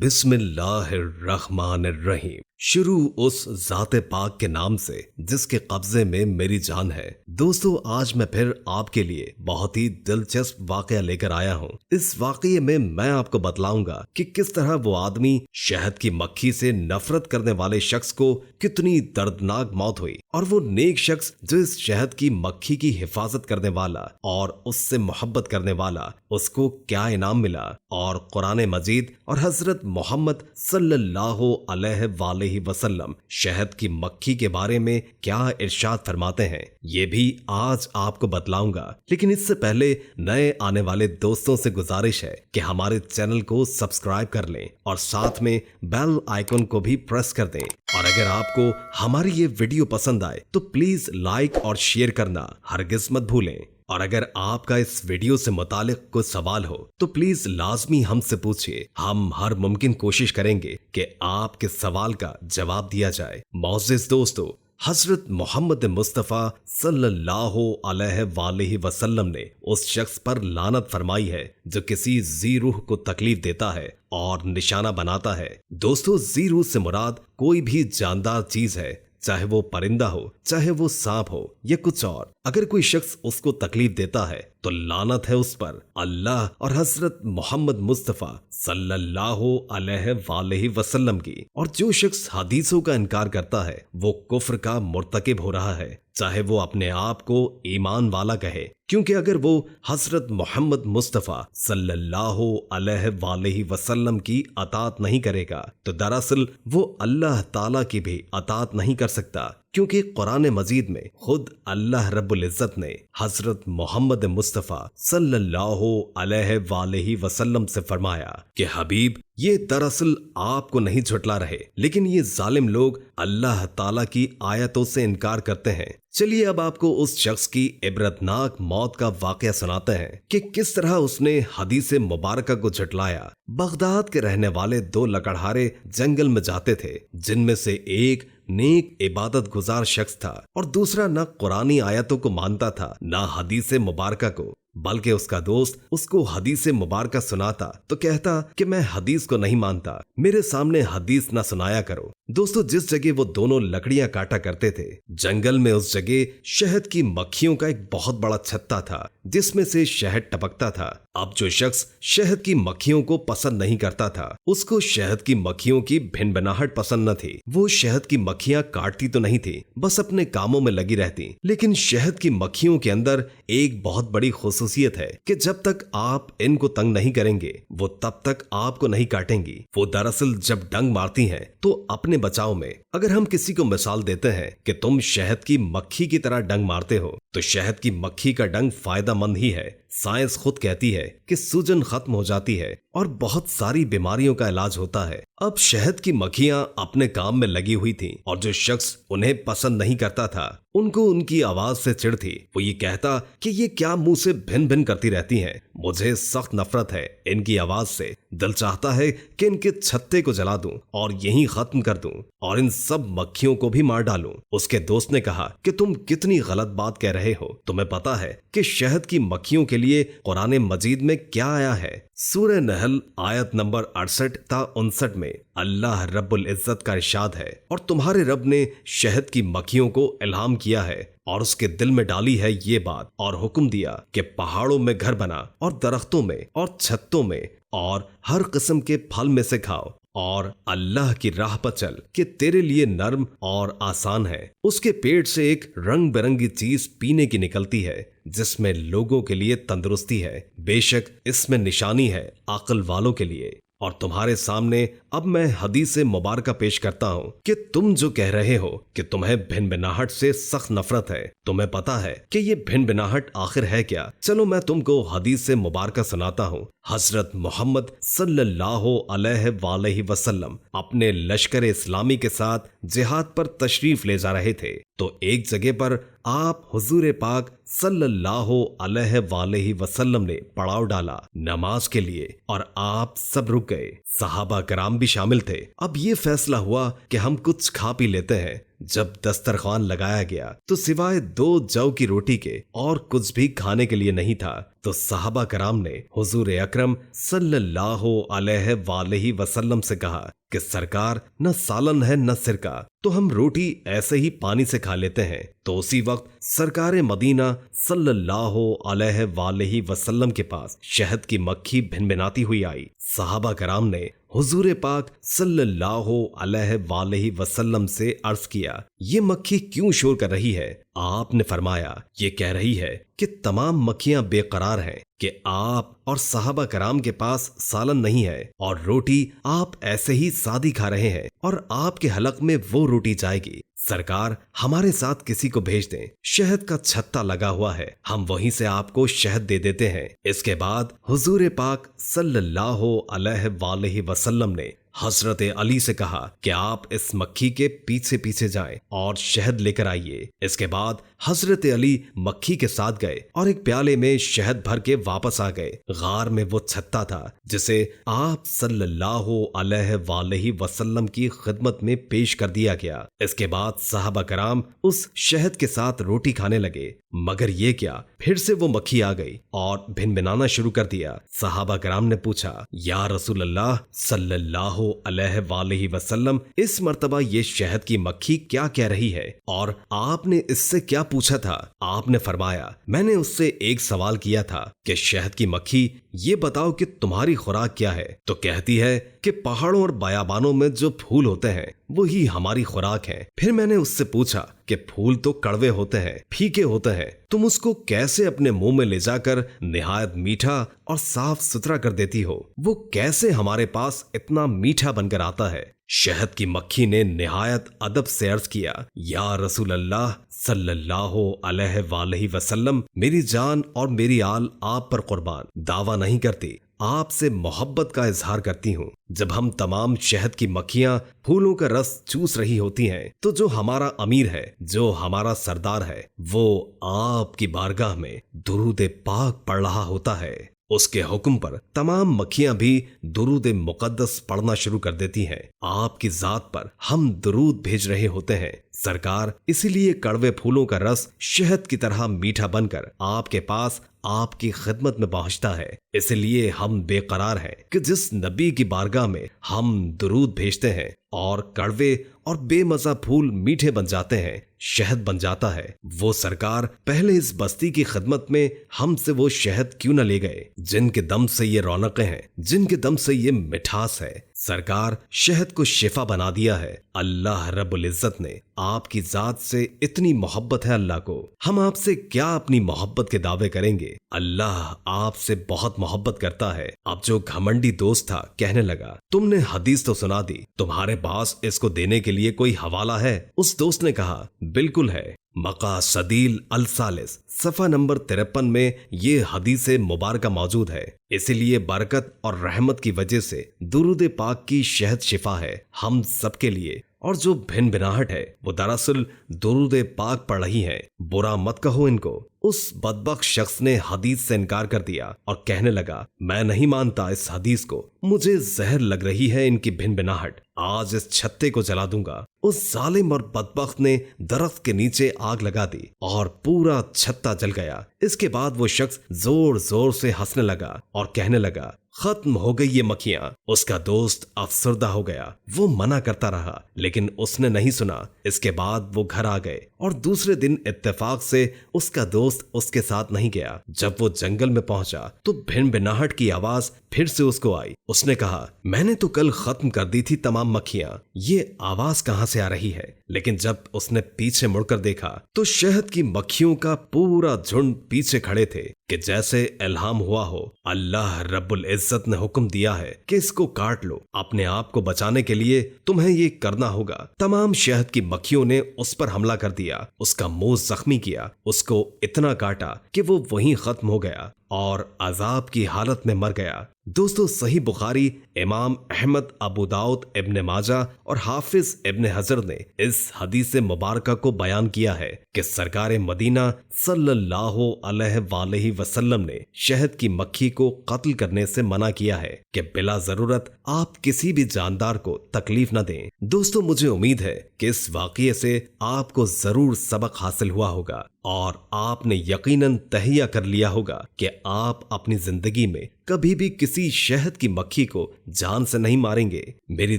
बिस्मिल्लाहिर्रहमानिर्रहीम। शुरू उस ज़ात पाक के नाम से जिसके कब्जे में मेरी जान है। दोस्तों, आज मैं फिर आपके लिए बहुत ही दिलचस्प वाकया लेकर आया हूँ। इस वाकये में मैं आपको बतलाऊंगा कि किस तरह वो आदमी शहद की मक्खी से नफरत करने वाले शख्स को कितनी दर्दनाक मौत हुई, और वो नेक शख्स जो इस शहद की मक्खी की हिफाजत करने वाला और उससे मोहब्बत करने वाला, उसको क्या इनाम मिला, और कुरान मजीद और हजरत मोहम्मद सल्लल्लाहु अलैहि वसल्लम शहद की मक्खी के बारे में क्या इरशाद फरमाते हैं, ये भी आज आपको बतलाऊंगा। लेकिन इससे पहले नए आने वाले दोस्तों से गुजारिश है कि हमारे चैनल को सब्सक्राइब कर लें और साथ में बेल आइकन को भी प्रेस कर दें। और अगर आपको हमारी ये वीडियो पसंद आए तो प्लीज लाइक और शेयर करना हरगिज मत भूलें। और अगर आपका इस वीडियो से मुतालिक कोई सवाल हो तो प्लीज लाजमी हमसे पूछिए। हम हर मुमकिन कोशिश करेंगे कि आपके सवाल का जवाब दिया जाए। मोअज़्ज़िज़ दोस्तों, हजरत मोहम्मद मुस्तफ़ा सल्लल्लाहु अलैहि वसल्लम ने उस शख्स पर लानत फरमाई है जो किसी जी रूह को तकलीफ देता है और निशाना बनाता है। दोस्तों, जी रूह से मुराद कोई भी जानदार चीज है, चाहे वो परिंदा हो, चाहे वो सांप हो या कुछ और। अगर कोई शख्स उसको तकलीफ देता है तो लानत है उस पर अल्लाह और हजरत मोहम्मद मुस्तफ़ा सल्लल्लाहु अलैहि वसल्लम की। और जो शख्स हदीसों का इनकार करता है वो कुफ्र का मुर्तकिब हो रहा है, चाहे वो अपने आप को ईमान वाला कहे, क्योंकि अगर वो हजरत मोहम्मद मुस्तफ़ा सल्लल्लाहु अलैहि वसल्लम की अतात नहीं करेगा तो दरअसल वो अल्लाह ताला की भी अतात नहीं कर सकता, क्योंकि कुरान मजीद में खुद अल्लाह रब्बुल इज़्ज़त ने हजरत मोहम्मद मुस्तफ़ा सल्लल्लाहु अलैहि वसल्लम से फरमाया कि हबीब, ये दरअसल आपको नहीं झुटला रहे, लेकिन ये जालिम लोग अल्लाह ताला की आयतों से इनकार करते हैं। चलिए अब आपको उस शख्स की इबरतनाक मौत का वाकया सुनाते हैं कि किस तरह उसने हदीस मुबारका को झुटलाया। बगदाद के रहने वाले दो लकड़हारे जंगल में जाते थे, जिनमें से एक नेक इबादत गुजार शख्स था और दूसरा न कुरानी आयतों को मानता था न हदीस मुबारका को, बल्कि उसका दोस्त उसको हदीस मुबारका सुनाता तो कहता कि मैं हदीस को नहीं मानता, मेरे सामने हदीस न सुनाया करो। दोस्तों, जिस जगह वो दोनों लकड़ियां काटा करते थे, जंगल में उस जगह शहद की मक्खियों का एक बहुत बड़ा छत्ता था जिसमें से शहद टपकता था। अब जो शख्स शहद की मक्खियों को पसंद नहीं करता था, उसको शहद की मक्खियों की भिनभिनाहट पसंद न थी। वो शहद की मक्खियां काटती तो नहीं थी, बस अपने कामों में लगी रहती। लेकिन शहद की मक्खियों के अंदर एक बहुत बड़ी खुसूसियत है कि जब तक आप इनको तंग नहीं करेंगे वो तब तक आपको नहीं काटेंगी। वो दरअसल जब डंक मारती हैं तो अपने बचाव में, अगर हम किसी को मिसाल देते हैं कि तुम शहद की मक्खी की तरह डंक मारते हो, तो शहद की मक्खी का डंक फायदेमंद ही है। साइंस खुद कहती है कि सूजन खत्म हो जाती है और बहुत सारी बीमारियों का इलाज होता है। अब शहद की मक्खियां अपने काम में लगी हुई थीं और जो शख्स उन्हें पसंद नहीं करता था उनको उनकी आवाज से चिढ़ थी। वो ये कहता कि ये क्या मुंह से भिन भिन करती रहती हैं, मुझे सख्त नफरत है इनकी आवाज से। दिल चाहता है कि इनके छत्ते को जला दूं और यहीं खत्म कर दूं और इन सब मक्खियों को भी मार डालूं। उसके दोस्त ने कहा कि तुम कितनी गलत बात कह रहे हो, तुम्हें पता है कि शहद की मक्खियों के लिए कुरान मजीद में क्या आया है। सूरह नहल आयत नंबर 68 ता 59 में अल्लाह रब्बुल इज़्ज़त का इरशाद है, और तुम्हारे रब ने शहद की मक्खियों को इल्हाम किया है और उसके दिल में डाली है ये बात, और हुक्म दिया कि पहाड़ों में घर बना और दरख्तों में और छत्तों में और हर किस्म के फल में से खाओ और अल्लाह की राह पर चल कि तेरे लिए नर्म और आसान है। उसके पेट से एक रंग बिरंगी चीज पीने की निकलती है जिसमें लोगों के लिए तंदुरुस्ती है, बेशक इसमें निशानी है अक्ल वालों के लिए। और तुम्हारे सामने अब मैं हदीस मुबारका पेश करता हूँ कि तुम जो कह रहे हो कि तुम्हें भिनभिनाहट से सख्त नफरत है, तुम्हें पता है कि ये भिनभिनाहट आखिर है क्या? चलो मैं तुमको हदीस मुबारका सुनाता हूँ। हजरत मोहम्मद सल्लल्लाहु अलैहि वसल्लम अपने लश्कर इस्लामी के साथ जिहाद पर तशरीफ ले जा रहे थे तो एक जगह पर आप हुजूर पाक सल्लल्लाहु अलैहि वसल्लम ने पड़ाव डाला नमाज के लिए और आप सब रुक गए। सहाबा कराम भी शामिल थे। अब ये फैसला हुआ कि हम कुछ खा पी लेते हैं। जब दस्तरखान लगाया गया तो सिवाय 2 जौ की रोटी के और कुछ भी खाने के लिए नहीं था। तो सहाबा कराम ने हुजूर अकरम सल्लल्लाहु अलैहि वसल्लम से कहा कि सरकार न सालन है न सिरका, तो हम रोटी ऐसे ही पानी से खा लेते हैं। तो उसी वक्त सरकार मदीना सल्लल्लाहु अलैहि वसल्लम के पास शहद की मक्खी भिनभिनाती हुई आई। सहाबा कराम ने हुजूर पाक सल्लल्लाहु अलैहि वसल्लम से अर्ज किया, ये मक्खी क्यों शोर कर रही है? आपने फरमाया, ये कह रही है कि तमाम मक्खियां बेकरार हैं कि आप और सहाबा कराम के पास सालन नहीं है और रोटी आप ऐसे ही सादी खा रहे हैं और आपके हलक में वो रोटी जाएगी। सरकार, हमारे साथ किसी को भेज दें, शहद का छत्ता लगा हुआ है, हम वहीं से आपको शहद दे देते हैं। इसके बाद हुजूर पाक सल्लल्लाहु अलैहि वसल्लम ने हजरत अली से कहा कि आप इस मक्खी के पीछे पीछे जाएं और शहद लेकर आइए। इसके बाद हजरत अली मक्खी के साथ गए और एक प्याले में शहद भर के वापस आ गए। गार में वो छत्ता था जिसे आप सल्लल्लाहु अलैहि वसल्लम की खिदमत में पेश कर दिया गया। इसके बाद सहाबा कराम उस शहद के साथ रोटी खाने लगे, मगर ये क्या, फिर से वो मक्खी आ गई और भिनभिनाना शुरू कर दिया। सहाबा कराम ने पूछा, या रसूल अल्लाह सल्लल्लाहु अलैहि वसल्लम, इस मर्तबा ये शहद की मक्खी क्या कह रही है और आपने इससे क्या पूछा था? आपने फरमाया, मैंने उससे एक सवाल किया था कि शहद की मक्खी, ये बताओ कि तुम्हारी खुराक क्या है? तो कहती है कि पहाड़ों और बयाबानों में जो फूल होते हैं वही हमारी खुराक है। फिर मैंने उससे पूछा कि फूल तो कड़वे होते हैं, फीके होते हैं, तुम उसको कैसे अपने मुंह में ले जाकर निहायत मीठा और साफ सुथरा कर देती हो? वो कैसे हमारे पास इतना मीठा बनकर आता है? शहद की मक्खी ने निहायत अदब से अर्ज किया, या रसूल अल्लाह सल्लल्लाहु अलैहि वसल्लम, मेरी जान और मेरी आल आप पर कुर्बान, दावा नहीं करती, आपसे मोहब्बत का इजहार करती हूँ। जब हम तमाम शहद की मक्खियां फूलों का रस चूस रही होती हैं, तो जो हमारा अमीर है, जो हमारा सरदार है, वो आपकी बारगाह में दुरूद पाक पढ़ रहा होता है। उसके हुक्म पर तमाम मक्खियां भी दुरूद मुकद्दस पढ़ना शुरू कर देती हैं। आपकी जात पर हम दुरूद भेज रहे होते हैं सरकार, इसीलिए कड़वे फूलों का रस शहद की तरह मीठा बनकर आपके पास आपकी खिदमत में पहुंचता है। इसलिए हम बेकरार हैं कि जिस नबी की बारगाह में हम दुरूद भेजते हैं और कड़वे और बेमजा फूल मीठे बन जाते हैं, शहद बन जाता है, वो सरकार पहले इस बस्ती की खिदमत में हमसे वो शहद क्यों न ले गए जिनके दम से ये रौनकें हैं, जिनके दम से ये मिठास है। सरकार, शहद को शिफा बना दिया है। अल्लाह रब्बुल इज्जत ने आपकी जात से इतनी मोहब्बत है अल्लाह को, हम आपसे क्या अपनी मोहब्बत के दावे करेंगे? अल्लाह आपसे बहुत मोहब्बत करता है। अब जो घमंडी दोस्त था कहने लगा, तुमने हदीस तो सुना दी, तुम्हारे पास इसको देने के लिए कोई हवाला है? उस दोस्त ने कहा, बिल्कुल है, मकासदील अल सालिस सफा नंबर 53 में ये हदीस मुबारका मौजूद है। इसीलिए बरकत और रहमत की वजह से दुरूद पाक की शहद शिफा है हम सबके लिए। और जो भिन भिनाहट है वो दरअसल दुरूद पाक पढ़ रही है। बुरा मत कहो इनको। उस बदबख्त शख्स ने हदीस से इनकार कर दिया और कहने लगा, मैं नहीं मानता इस हदीस को, मुझे जहर लग रही है इनकी भिन भिनाहट, आज इस छत्ते को जला दूंगा। उस जालिम और बदबख्त ने दरख्त के नीचे आग लगा दी और पूरा छत्ता जल गया। इसके बाद वो शख्स जोर जोर से हंसने लगा और कहने लगा, खत्म हो गई ये मक्खियां। उसका दोस्त अफसरदा हो गया। वो मना करता रहा लेकिन उसने नहीं सुना। इसके बाद वो घर आ गए और दूसरे दिन इत्तेफाक से उसका दोस्त उसके साथ नहीं गया। जब वो जंगल में पहुंचा तो भिन भिनाहट की आवाज फिर से उसको आई। उसने कहा, मैंने तो कल खत्म कर दी थी तमाम मक्खियां, ये आवाज कहां से आ रही है? लेकिन जब उसने पीछे मुड़कर देखा तो शहद की मक्खियों का पूरा झुंड पीछे खड़े थे कि जैसे इल्हाम हुआ हो। अल्लाह रब्बुल इज्जत ने हुक्म दिया है कि इसको काट लो। अपने आप को बचाने के लिए तुम्हें ये करना होगा। तमाम शहद की मक्खियों ने उस पर हमला कर दिया, उसका मुंह जख्मी किया, उसको इतना काटा कि वो वहीं खत्म हो गया और अजाब की हालत में मर गया। दोस्तों सही बुखारी, इमाम अहमद, अबू दाऊद, इब्न माजा और हाफिज इब्न हजर ने इस हदीस मुबारका को बयान किया है कि सरकार मदीना सल्लल्लाहु अलैहि वसल्लम ने शहद की मक्खी को कत्ल करने से मना किया है कि बिला जरूरत आप किसी भी जानदार को तकलीफ न दें। दोस्तों मुझे उम्मीद है कि इस वाक़ये से आपको जरूर सबक हासिल हुआ होगा और आपने यकीनन तहिया कर लिया होगा कि आप अपनी जिंदगी में कभी भी किसी शहद की मक्खी को जान से नहीं मारेंगे। मेरी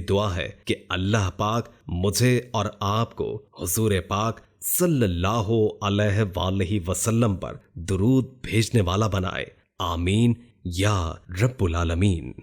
दुआ है कि अल्लाह पाक मुझे और आपको हुजूर पाक सल्लल्लाहु अलैहि वसल्लम पर दुरूद भेजने वाला बनाए। आमीन या रब्बुल आलमीन।